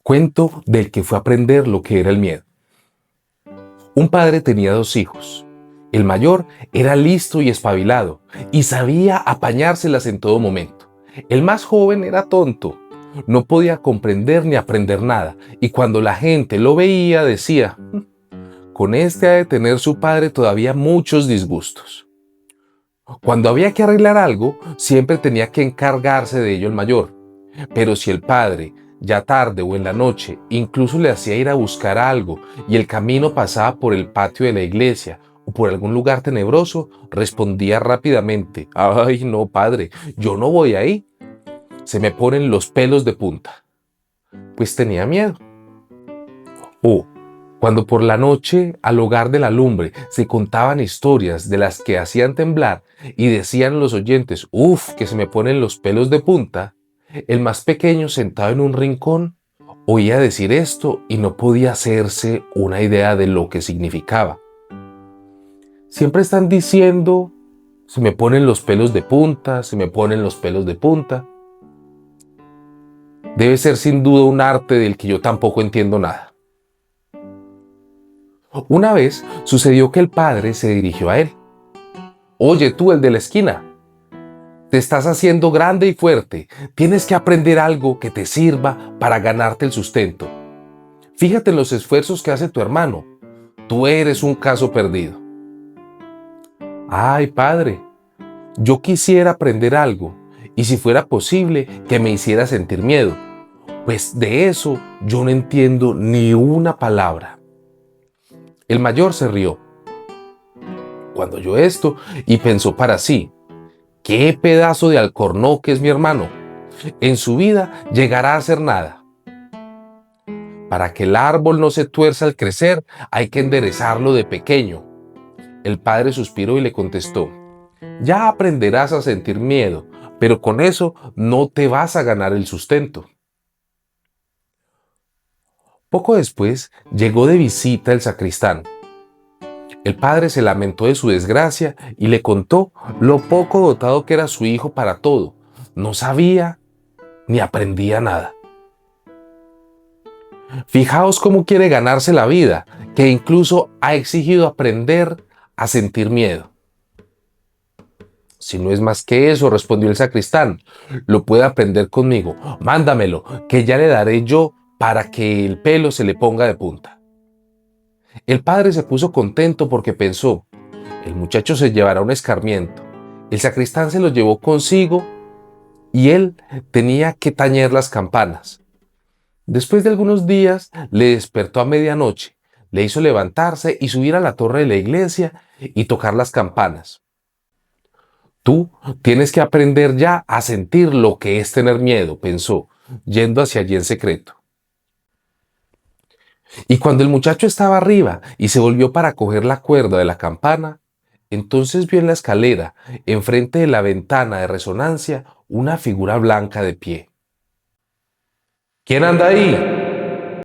Cuento del que fue a aprender lo que era el miedo. Un padre tenía dos hijos. El mayor era listo y espabilado y sabía apañárselas en todo momento. El más joven era tonto. No podía comprender ni aprender nada y cuando la gente lo veía decía, con este ha de tener su padre todavía muchos disgustos. Cuando había que arreglar algo, siempre tenía que encargarse de ello el mayor. Pero si el padre, ya tarde o en la noche, incluso le hacía ir a buscar algo y el camino pasaba por el patio de la iglesia o por algún lugar tenebroso, respondía rápidamente, «Ay, no, padre, yo no voy ahí. Se me ponen los pelos de punta». Pues tenía miedo. O cuando por la noche al hogar de la lumbre se contaban historias de las que hacían temblar y decían los oyentes, «Uf, que se me ponen los pelos de punta», el más pequeño sentado en un rincón oía decir esto y no podía hacerse una idea de lo que significaba. Siempre están diciendo, se me ponen los pelos de punta, se me ponen los pelos de punta. Debe ser sin duda un arte del que yo tampoco entiendo nada. Una vez sucedió que el padre se dirigió a él. «Oye tú, el de la esquina, te estás haciendo grande y fuerte. Tienes que aprender algo que te sirva para ganarte el sustento. Fíjate en los esfuerzos que hace tu hermano. Tú eres un caso perdido». «Ay, padre, yo quisiera aprender algo y si fuera posible que me hiciera sentir miedo. Pues de eso yo no entiendo ni una palabra». El mayor se rió cuando oyó esto y pensó para sí, «Qué pedazo de alcornoque es mi hermano. En su vida llegará a hacer nada. Para que el árbol no se tuerza al crecer, hay que enderezarlo de pequeño». El padre suspiró y le contestó, «Ya aprenderás a sentir miedo, pero con eso no te vas a ganar el sustento». Poco después llegó de visita el sacristán. El padre se lamentó de su desgracia y le contó lo poco dotado que era su hijo para todo. No sabía ni aprendía nada. Fijaos cómo quiere ganarse la vida, que incluso ha exigido aprender a sentir miedo. «Si no es más que eso», respondió el sacristán, «lo puede aprender conmigo. Mándamelo, que ya le daré yo para que el pelo se le ponga de punta». El padre se puso contento porque pensó, el muchacho se llevará un escarmiento. El sacristán se lo llevó consigo y él tenía que tañer las campanas. Después de algunos días le despertó a medianoche, le hizo levantarse y subir a la torre de la iglesia y tocar las campanas. «Tú tienes que aprender ya a sentir lo que es tener miedo», pensó, yendo hacia allí en secreto. Y cuando el muchacho estaba arriba y se volvió para coger la cuerda de la campana, entonces vio en la escalera, enfrente de la ventana de resonancia, una figura blanca de pie. «¿Quién anda ahí?».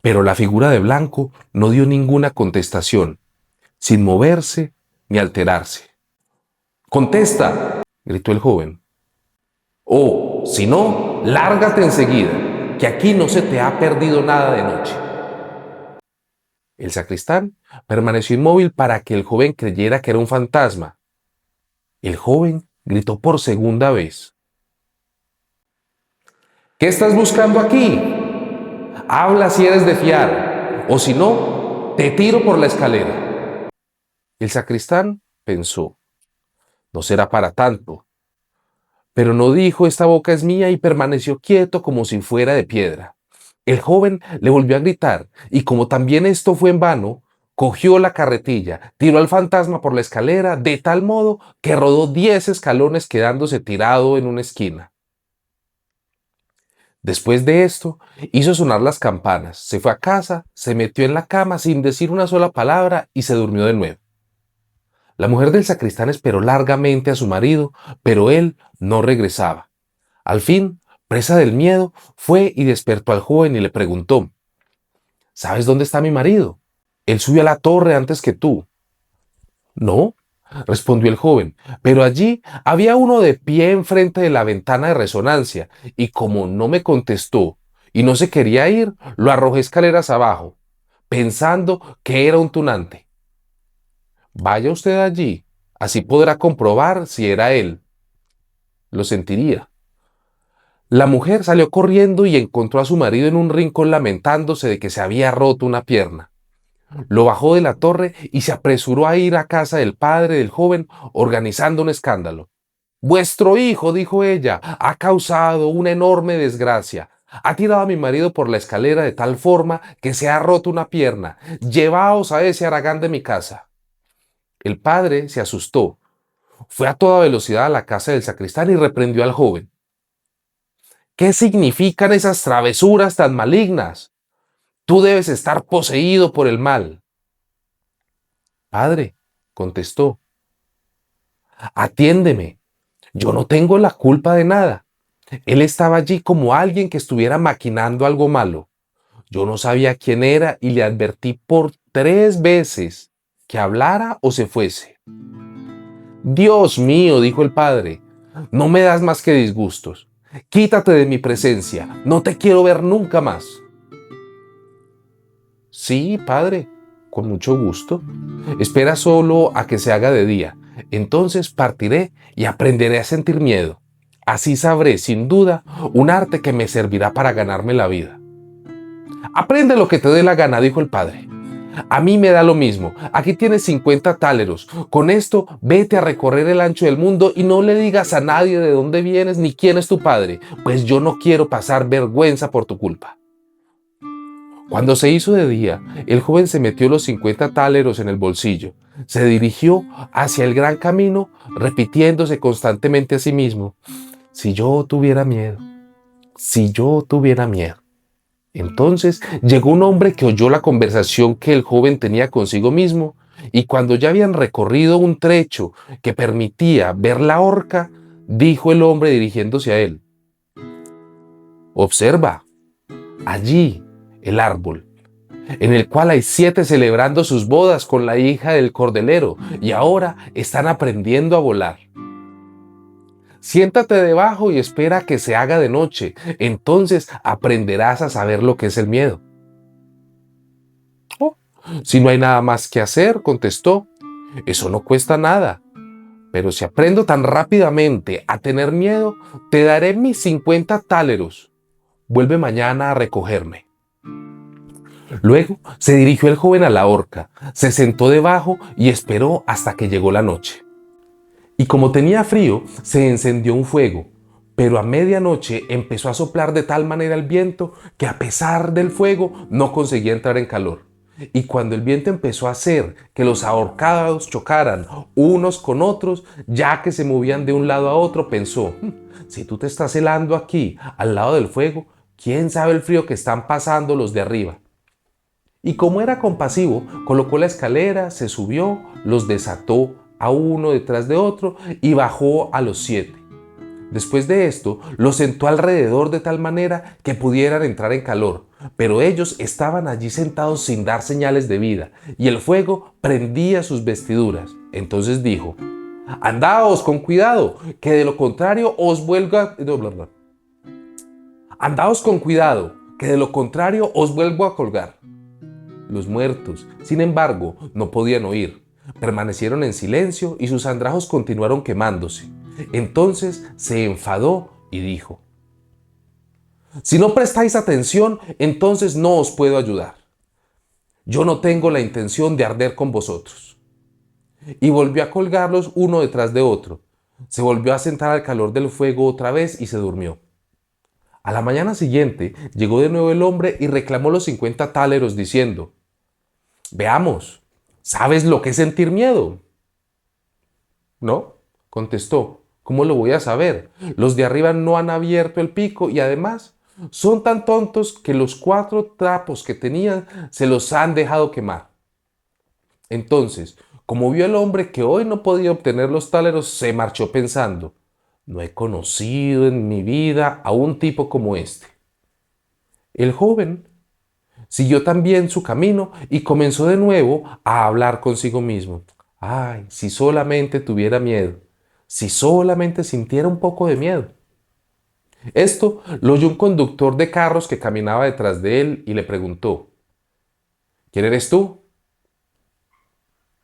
Pero la figura de blanco no dio ninguna contestación, sin moverse ni alterarse. «¡Contesta!», gritó el joven. «O, si no, lárgate enseguida, que aquí no se te ha perdido nada de noche». El sacristán permaneció inmóvil para que el joven creyera que era un fantasma. El joven gritó por segunda vez. «¿Qué estás buscando aquí? Habla si eres de fiar, o si no, te tiro por la escalera». El sacristán pensó, no será para tanto. Pero no dijo, «Esta boca es mía», y permaneció quieto como si fuera de piedra. El joven le volvió a gritar, y como también esto fue en vano, cogió la carretilla, tiró al fantasma por la escalera de tal modo que rodó 10 escalones quedándose tirado en una esquina. Después de esto, hizo sonar las campanas, se fue a casa, se metió en la cama sin decir una sola palabra y se durmió de nuevo. La mujer del sacristán esperó largamente a su marido, pero él no regresaba. Al fin, presa del miedo, fue y despertó al joven y le preguntó, «¿Sabes dónde está mi marido? Él subió a la torre antes que tú». «No», respondió el joven, «pero allí había uno de pie enfrente de la ventana de resonancia, y como no me contestó y no se quería ir, lo arrojé escaleras abajo, pensando que era un tunante. Vaya usted allí, así podrá comprobar si era él. Lo sentiría. La mujer salió corriendo y encontró a su marido en un rincón lamentándose de que se había roto una pierna. Lo bajó de la torre y se apresuró a ir a casa del padre del joven, organizando un escándalo. Vuestro hijo, dijo ella, ha causado una enorme desgracia. Ha tirado a mi marido por la escalera de tal forma que se ha roto una pierna. Llevaos a ese haragán de mi casa. El padre se asustó. Fue a toda velocidad a la casa del sacristán y reprendió al joven. ¿Qué significan esas travesuras tan malignas? Tú debes estar poseído por el mal. Padre, contestó, atiéndeme. Yo no tengo la culpa de nada. Él estaba allí como alguien que estuviera maquinando algo malo. Yo no sabía quién era y le advertí por 3 veces que hablara o se fuese. Dios mío, dijo el padre, no me das más que disgustos. Quítate de mi presencia, no te quiero ver nunca más. Sí, padre, con mucho gusto. Espera solo a que se haga de día. Entonces partiré y aprenderé a sentir miedo. Así sabré, sin duda, un arte que me servirá para ganarme la vida. Aprende lo que te dé la gana, dijo el padre. A mí me da lo mismo. Aquí tienes 50 táleros. Con esto, vete a recorrer el ancho del mundo y no le digas a nadie de dónde vienes ni quién es tu padre, pues yo no quiero pasar vergüenza por tu culpa. Cuando se hizo de día, el joven se metió los 50 táleros en el bolsillo. Se dirigió hacia el gran camino, repitiéndose constantemente a sí mismo: si yo tuviera miedo, si yo tuviera miedo. Entonces llegó un hombre que oyó la conversación que el joven tenía consigo mismo, y cuando ya habían recorrido un trecho que permitía ver la horca, dijo el hombre dirigiéndose a él: observa, allí el árbol, en el cual hay 7 celebrando sus bodas con la hija del cordelero, y ahora están aprendiendo a volar. Siéntate debajo y espera que se haga de noche, entonces aprenderás a saber lo que es el miedo. Oh, si no hay nada más que hacer, contestó, eso no cuesta nada. Pero si aprendo tan rápidamente a tener miedo, te daré mis 50 táleros. Vuelve mañana a recogerme. Luego se dirigió el joven a la horca, se sentó debajo y esperó hasta que llegó la noche. Y como tenía frío, se encendió un fuego, pero a medianoche empezó a soplar de tal manera el viento que a pesar del fuego no conseguía entrar en calor. Y cuando el viento empezó a hacer que los ahorcados chocaran unos con otros, ya que se movían de un lado a otro, pensó: si tú te estás helando aquí, al lado del fuego, ¿quién sabe el frío que están pasando los de arriba? Y como era compasivo, colocó la escalera, se subió, los desató a uno detrás de otro y bajó a los 7. Después de esto, los sentó alrededor de tal manera que pudieran entrar en calor, pero ellos estaban allí sentados sin dar señales de vida, y el fuego prendía sus vestiduras. Entonces dijo: andaos con cuidado, que de lo contrario os vuelva... Andaos con cuidado, que de lo contrario os vuelvo a colgar. Los muertos, sin embargo, no podían oír. Permanecieron en silencio y sus andrajos continuaron quemándose. Entonces se enfadó y dijo: si no prestáis atención, entonces no os puedo ayudar. Yo no tengo la intención de arder con vosotros. Y volvió a colgarlos uno detrás de otro. Se volvió a sentar al calor del fuego otra vez y se durmió. A la mañana siguiente llegó de nuevo el hombre y reclamó los 50 táleros diciendo: veamos, ¿sabes lo que es sentir miedo? No, contestó, ¿cómo lo voy a saber? Los de arriba no han abierto el pico y además son tan tontos que los 4 trapos que tenían se los han dejado quemar. Entonces, como vio el hombre que hoy no podía obtener los táleros, se marchó pensando: no he conocido en mi vida a un tipo como este. El joven siguió también su camino y comenzó de nuevo a hablar consigo mismo. Ay, si solamente tuviera miedo, si solamente sintiera un poco de miedo. Esto lo oyó un conductor de carros que caminaba detrás de él y le preguntó: ¿Quién eres tú?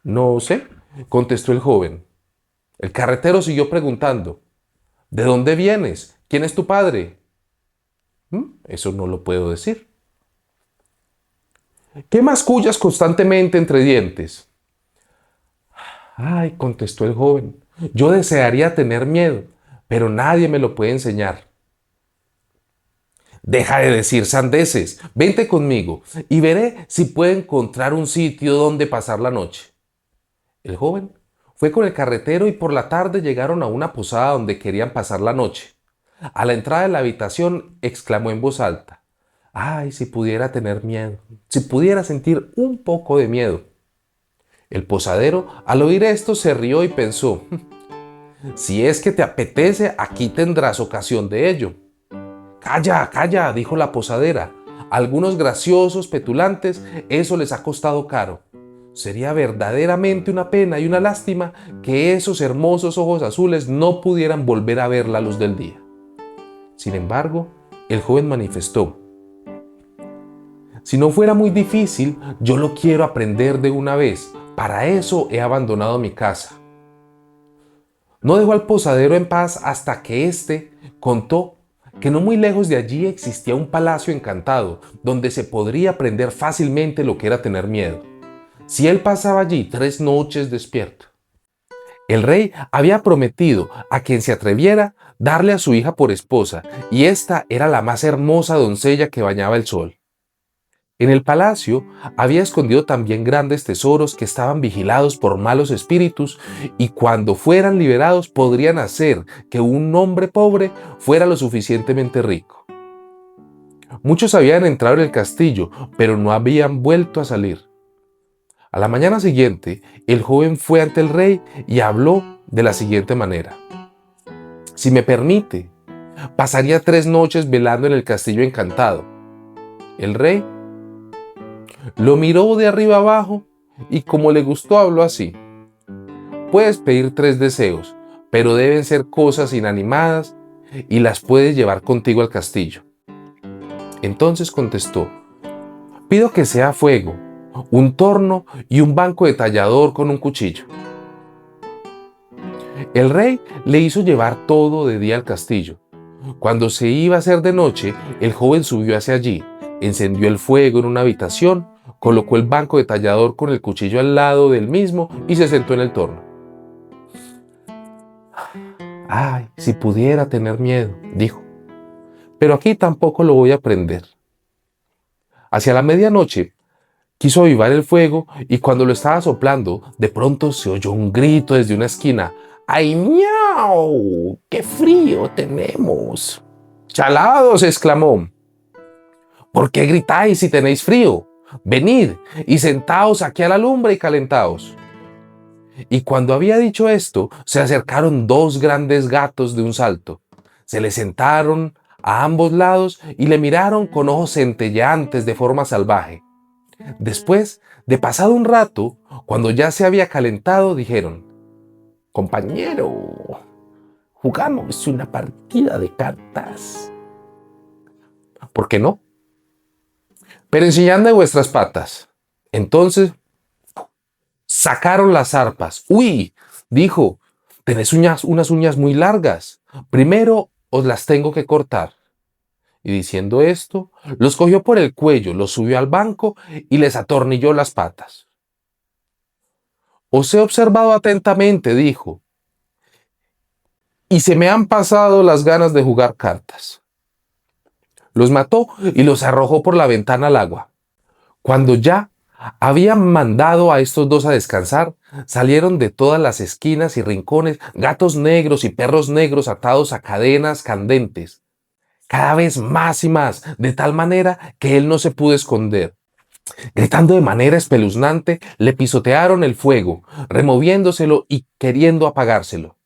No sé, contestó el joven. El carretero siguió preguntando: ¿De dónde vienes? ¿Quién es tu padre? Eso no lo puedo decir. ¿Qué mascullas constantemente entre dientes? Ay, contestó el joven, yo desearía tener miedo, pero nadie me lo puede enseñar. Deja de decir sandeces, vente conmigo y veré si puedo encontrar un sitio donde pasar la noche. El joven fue con el carretero y por la tarde llegaron a una posada donde querían pasar la noche. A la entrada de la habitación exclamó en voz alta: ay, si pudiera tener miedo, si pudiera sentir un poco de miedo. El posadero, al oír esto, se rió y pensó: si es que te apetece, aquí tendrás ocasión de ello. Calla, calla, dijo la posadera. A algunos graciosos petulantes eso les ha costado caro. Sería verdaderamente una pena y una lástima que esos hermosos ojos azules no pudieran volver a ver la luz del día. Sin embargo, el joven manifestó: si no fuera muy difícil, yo lo quiero aprender de una vez. Para eso he abandonado mi casa. No dejó al posadero en paz hasta que éste contó que no muy lejos de allí existía un palacio encantado, donde se podría aprender fácilmente lo que era tener miedo, si él pasaba allí 3 noches despierto. El rey había prometido a quien se atreviera darle a su hija por esposa, y esta era la más hermosa doncella que bañaba el sol. En el palacio había escondido también grandes tesoros que estaban vigilados por malos espíritus y cuando fueran liberados podrían hacer que un hombre pobre fuera lo suficientemente rico. Muchos habían entrado en el castillo, pero no habían vuelto a salir. A la mañana siguiente, el joven fue ante el rey y habló de la siguiente manera: si me permite, pasaría 3 noches velando en el castillo encantado. El rey lo miró de arriba abajo y como le gustó habló así: puedes pedir 3 deseos, pero deben ser cosas inanimadas y las puedes llevar contigo al castillo. Entonces contestó: pido que sea fuego, un torno y un banco de tallador con un cuchillo. El rey le hizo llevar todo de día al castillo. Cuando se iba a hacer de noche, el joven subió hacia allí, encendió el fuego en una habitación, colocó el banco de tallador con el cuchillo al lado del mismo y se sentó en el torno. Ay, si pudiera tener miedo, dijo, pero aquí tampoco lo voy a prender. Hacia la medianoche quiso avivar el fuego y cuando lo estaba soplando, de pronto se oyó un grito desde una esquina. ¡Ay, miau! ¡Qué frío tenemos! ¡Chalados!, exclamó. ¿Por qué gritáis si tenéis frío? Venid y sentaos aquí a la lumbre y calentaos. Y cuando había dicho esto, se acercaron 2 grandes gatos de un salto. Se le sentaron a ambos lados y le miraron con ojos centelleantes de forma salvaje. Después de pasado un rato, cuando ya se había calentado, dijeron: compañero, jugamos una partida de cartas. ¿Por qué no? Pero enseñadme vuestras patas. Entonces sacaron las arpas. ¡Uy!, dijo, tenéis unas uñas muy largas. Primero os las tengo que cortar. Y diciendo esto, los cogió por el cuello, los subió al banco y les atornilló las patas. Os he observado atentamente, dijo, y se me han pasado las ganas de jugar cartas. Los mató y los arrojó por la ventana al agua. Cuando ya habían mandado a estos 2 a descansar, salieron de todas las esquinas y rincones gatos negros y perros negros atados a cadenas candentes, cada vez más y más, de tal manera que él no se pudo esconder. Gritando de manera espeluznante, le pisotearon el fuego, removiéndoselo y queriendo apagárselo.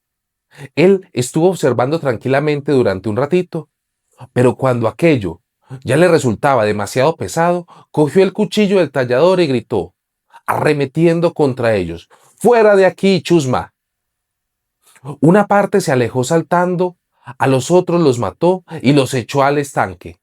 Él estuvo observando tranquilamente durante un ratito, pero cuando aquello ya le resultaba demasiado pesado, cogió el cuchillo del tallador y gritó, arremetiendo contra ellos: ¡fuera de aquí, chusma! Una parte se alejó saltando A los otros los mató y los echó al estanque.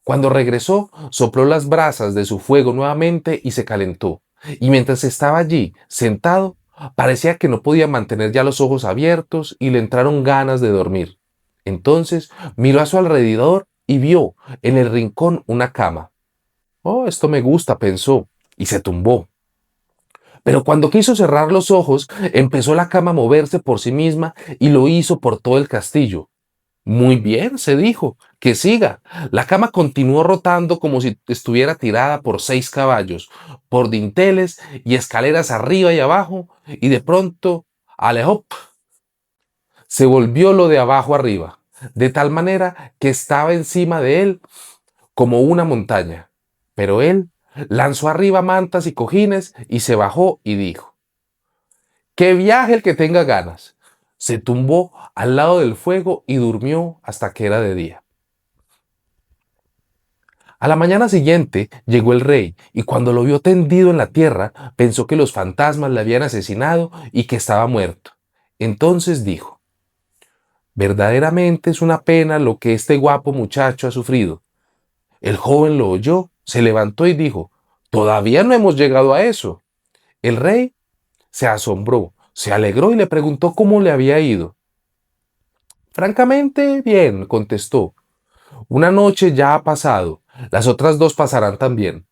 Cuando regresó, sopló las brasas de su fuego nuevamente y se calentó. Y mientras estaba allí, sentado, parecía que no podía mantener ya los ojos abiertos y le entraron ganas de dormir. Entonces miró a su alrededor y vio en el rincón una cama. Oh, esto me gusta, pensó, y se tumbó. Pero cuando quiso cerrar los ojos, empezó la cama a moverse por sí misma y lo hizo por todo el castillo. Muy bien, se dijo, que siga. La cama continuó rotando como si estuviera tirada por 6 caballos, por dinteles y escaleras arriba y abajo, y de pronto, alejó, se volvió lo de abajo arriba, de tal manera que estaba encima de él como una montaña. Pero él lanzó arriba mantas y cojines y se bajó y dijo: que viaje el que tenga ganas. Se tumbó al lado del fuego y durmió hasta que era de día. A la mañana siguiente llegó el rey y cuando lo vio tendido en la tierra pensó que los fantasmas le habían asesinado y que estaba muerto. Entonces dijo: verdaderamente es una pena lo que este guapo muchacho ha sufrido. El joven lo oyó, se levantó y dijo: todavía no hemos llegado a eso. El rey se asombró, se alegró y le preguntó cómo le había ido. Francamente, bien, contestó. Una noche ya ha pasado, las otras 2 pasarán también.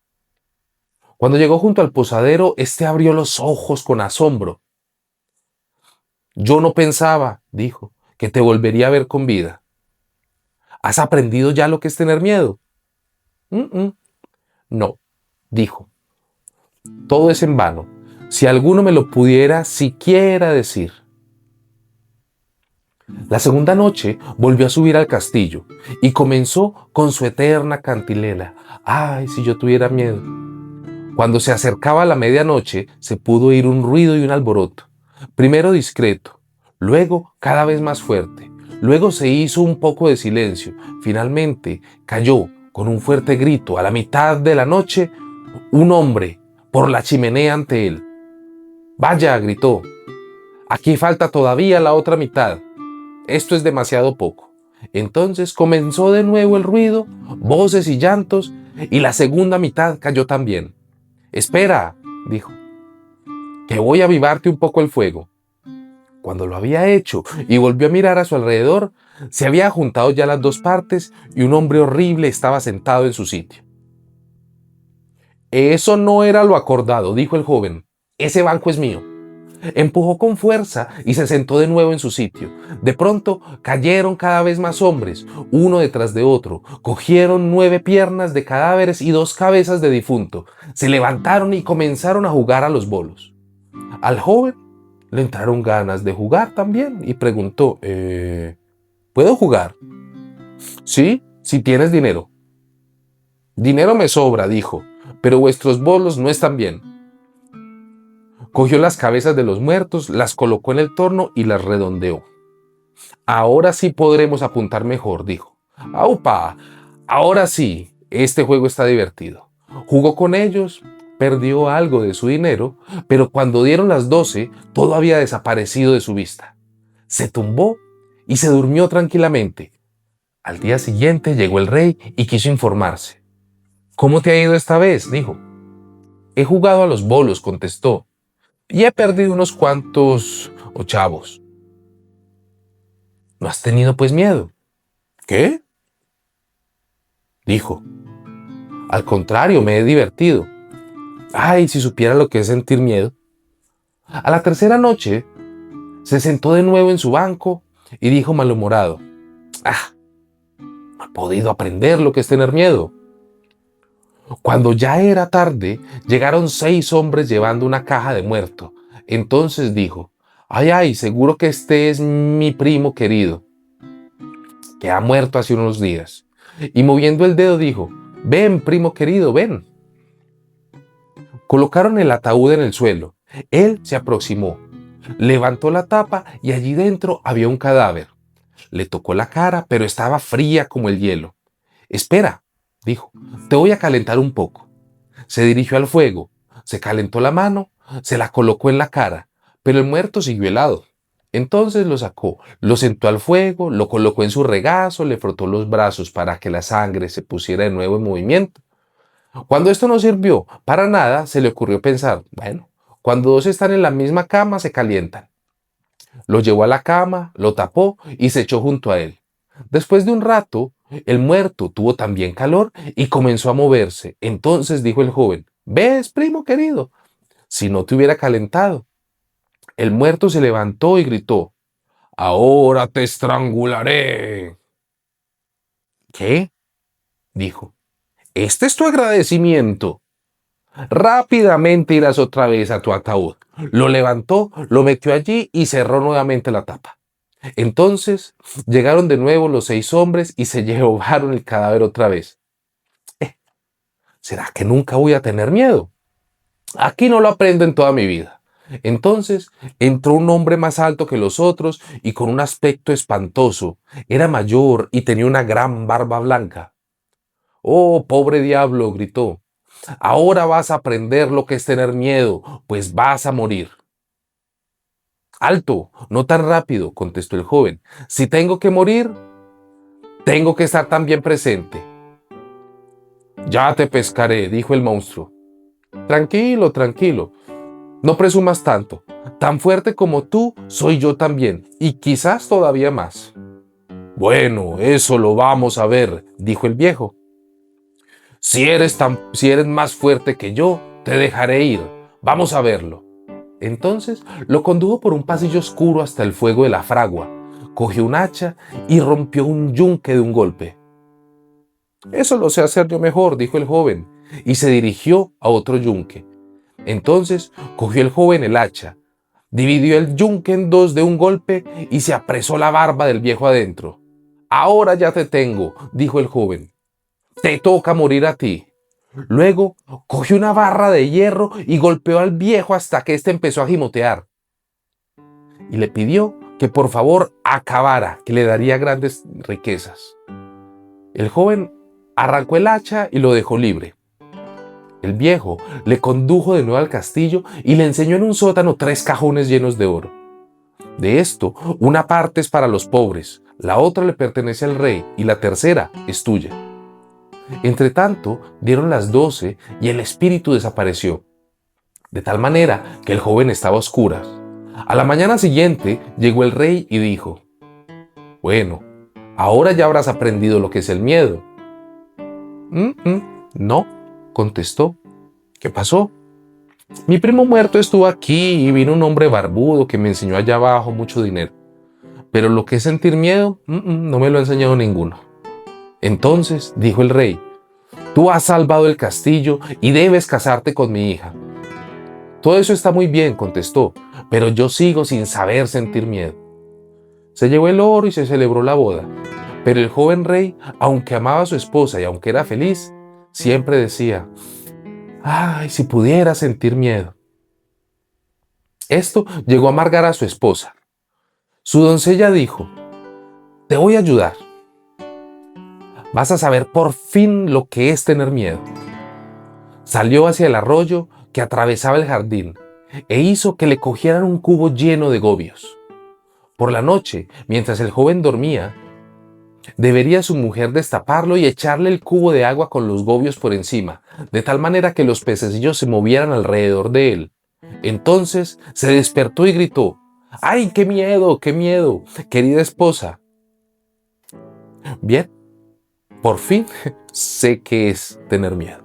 Cuando llegó junto al posadero, éste abrió los ojos con asombro. Yo no pensaba, dijo, que te volvería a ver con vida. ¿Has aprendido ya lo que es tener miedo? No, dijo. Todo es en vano. Si alguno me lo pudiera siquiera decir. La segunda noche volvió a subir al castillo y comenzó con su eterna cantilena. Ay, si yo tuviera miedo. Cuando se acercaba la medianoche, se pudo oír un ruido y un alboroto. Primero discreto, luego cada vez más fuerte. Luego se hizo un poco de silencio. Finalmente cayó con un fuerte grito a la mitad de la noche un hombre por la chimenea ante él. Vaya, gritó, aquí falta todavía la otra mitad. Esto es demasiado poco. Entonces comenzó de nuevo el ruido, voces y llantos, y la segunda mitad cayó también. Espera, dijo, que voy a avivarte un poco el fuego. Cuando lo había hecho y volvió a mirar a su alrededor, se había juntado ya las 2 partes y un hombre horrible estaba sentado en su sitio. Eso no era lo acordado, dijo el joven. Ese banco es mío. Empujó con fuerza y se sentó de nuevo en su sitio. De pronto cayeron cada vez más hombres, uno detrás de otro. Cogieron 9 piernas de cadáveres y 2 cabezas de difunto. Se levantaron y comenzaron a jugar a los bolos. Al joven le entraron ganas de jugar también y preguntó: ¿puedo jugar? Sí, si tienes dinero. Dinero me sobra, dijo, pero vuestros bolos no están bien. Cogió las cabezas de los muertos, las colocó en el torno y las redondeó. Ahora sí podremos apuntar mejor, dijo. ¡Aupa! Ahora sí, este juego está divertido. Jugó con ellos, perdió algo de su dinero, pero cuando dieron las 12, todo había desaparecido de su vista. Se tumbó y se durmió tranquilamente. Al día siguiente llegó el rey y quiso informarse. ¿Cómo te ha ido esta vez?, dijo. He jugado a los bolos, contestó, y he perdido unos cuantos ochavos. ¿No has tenido pues miedo? ¿Qué? Dijo. Al contrario, me he divertido. Ay, si supiera lo que es sentir miedo. A la tercera noche, se sentó de nuevo en su banco y dijo malhumorado: no he podido aprender lo que es tener miedo. Cuando ya era tarde, llegaron 6 hombres llevando una caja de muerto. Entonces dijo: ay, seguro que este es mi primo querido, que ha muerto hace unos días. Y moviendo el dedo dijo: ven, primo querido, ven. Colocaron el ataúd en el suelo. Él se aproximó, levantó la tapa y allí dentro había un cadáver. Le tocó la cara, pero estaba fría como el hielo. Espera, dijo, te voy a calentar un poco. Se dirigió al fuego, se calentó la mano, se la colocó en la cara, pero el muerto siguió helado. Entonces lo sacó, lo sentó al fuego, lo colocó en su regazo, le frotó los brazos para que la sangre se pusiera de nuevo en movimiento. Cuando esto no sirvió para nada, se le ocurrió pensar, bueno, cuando dos están en la misma cama se calientan. Lo llevó a la cama, lo tapó y se echó junto a él. Después de un rato, el muerto tuvo también calor y comenzó a moverse. Entonces dijo el joven, ¿ves, primo querido? Si no te hubiera calentado. El muerto se levantó y gritó, ahora te estrangularé. ¿Qué? Dijo, este es tu agradecimiento. Rápidamente irás otra vez a tu ataúd. Lo levantó, lo metió allí y cerró nuevamente la tapa. Entonces llegaron de nuevo los 6 hombres y se llevaron el cadáver otra vez. ¿Será que nunca voy a tener miedo? Aquí no lo aprendo en toda mi vida. Entonces entró un hombre más alto que los otros y con un aspecto espantoso. Era mayor y tenía una gran barba blanca. ¡Oh, pobre diablo! Gritó. Ahora vas a aprender lo que es tener miedo, pues vas a morir. Alto, no tan rápido, contestó el joven. Si tengo que morir, tengo que estar también presente. Ya te pescaré, dijo el monstruo. Tranquilo, tranquilo, no presumas tanto. Tan fuerte como tú, soy yo también, y quizás todavía más. Bueno, eso lo vamos a ver, dijo el viejo. Si eres más fuerte que yo, te dejaré ir. Vamos a verlo. Entonces lo condujo por un pasillo oscuro hasta el fuego de la fragua, cogió un hacha y rompió un yunque de un golpe. Eso lo sé hacer yo mejor, dijo el joven, y se dirigió a otro yunque. Entonces cogió el joven el hacha, dividió el yunque en dos de un golpe y se apresó la barba del viejo adentro. Ahora ya te tengo, dijo el joven. Te toca morir a ti. Luego cogió una barra de hierro y golpeó al viejo hasta que éste empezó a gimotear. Y le pidió que por favor acabara, que le daría grandes riquezas. El joven arrancó el hacha y lo dejó libre. El viejo le condujo de nuevo al castillo y le enseñó en un sótano 3 cajones llenos de oro. De esto, una parte es para los pobres, la otra le pertenece al rey y la tercera es tuya. Entretanto, dieron las 12 y el espíritu desapareció, de tal manera que el joven estaba a oscuras. A la mañana siguiente llegó el rey y dijo, bueno, ahora ya habrás aprendido lo que es el miedo. No, contestó. ¿Qué pasó? Mi primo muerto estuvo aquí y vino un hombre barbudo que me enseñó allá abajo mucho dinero. Pero lo que es sentir miedo, no me lo ha enseñado ninguno. Entonces dijo el rey, tú has salvado el castillo y debes casarte con mi hija. Todo eso está muy bien, contestó, pero yo sigo sin saber sentir miedo. Se llevó el oro y se celebró la boda. Pero el joven rey, aunque amaba a su esposa y aunque era feliz, siempre decía, ay, si pudiera sentir miedo. Esto llegó a amargar a su esposa. Su doncella dijo, te voy a ayudar. Vas a saber por fin lo que es tener miedo. Salió hacia el arroyo que atravesaba el jardín e hizo que le cogieran un cubo lleno de gobios. Por la noche, mientras el joven dormía, debería su mujer destaparlo y echarle el cubo de agua con los gobios por encima, de tal manera que los pececillos se movieran alrededor de él. Entonces se despertó y gritó, ¡ay, qué miedo, querida esposa! Bien, por fin sé qué es tener miedo.